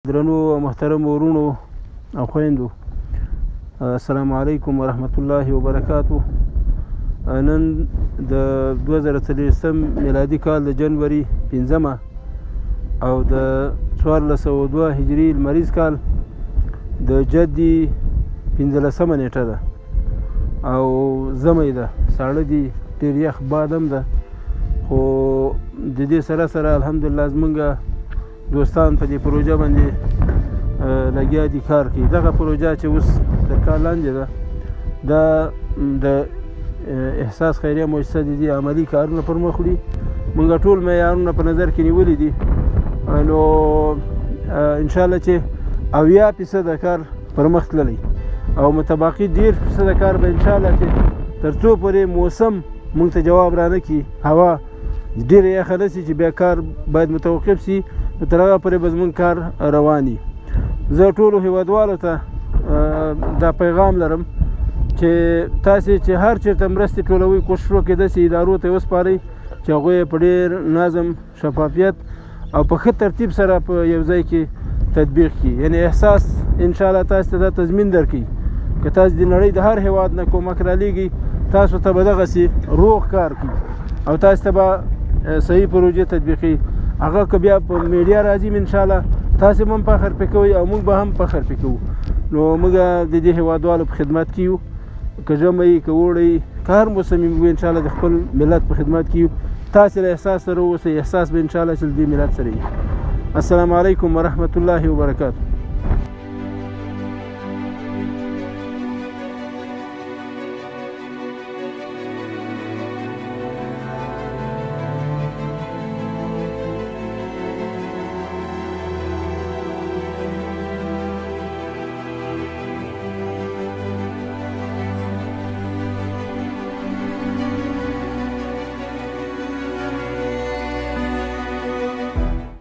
درنو محترم ورونو او خويندو، السلام علیکم ورحمت الله وبرکاتو. نن د 2023 میلادي کال د جنوري 5 او د 1402 هجري لمریز کال د جدي 15 نیټه ده او زمې ده، ساړه دي، ډېر یخ باد هم ده، خو د دې سره سره الحمدلله زمونږ دوستان په دې پروژه باندې لګیا دي کار کوي. دغه پروژه چې اوس تر کار لاندې ده، دا د احساس خیریه مؤسسه د دې عملي کارونه پر مخ وړي. موږ ټول معیارونه په نظر کې نیولي دي، نو انشاءالله چې 80% کار پر مخ تللی او متباقي 10% کار به انشاءالله چې تر څو پورې موسم موږ ته جواب رانه کړي، هوا ډېره یخه نه شي چې بیا کار باید متوقف شي، تر هغه پورې به زموږ کار روان وي. زه ټولو هیوادوالو ته دا پیغام لرم چې تاسې چې هر چېرته مرستې ټولوئ، کوشش وکړئ داسې ادارو ته یې وسپارئ چې هغوی یې په ډېر نظم، شفافیت او په ښه ترتیب سره په یو ځای کې تطبیق کړي. یعنې احساس انشاءالله تاسو ته دا تضمین درکوي که تاسو د نړۍ د هر هیواد نه کومک رالیږي، تاسو ته به دغسې روغ کار کوي او تاسو ته به صحیح پروژې تطبیقي. هغه که بیا په میډیا راځي انشاءالله تاسې هم فخر پې کوئ او موږ به هم فخر پې کوو. نو موږ د دې هیوادوالو په خدمت کې یو، که ژمی که اوړی که هر موسم یې موږ انشاءالله د خپل ملت په خدمت کې یو. تاسې له احساس سره اوسئ، احساس به انشاءالله چې د دې ملت سره وي. السلام علیکم ورحمت الله وبرکاتو.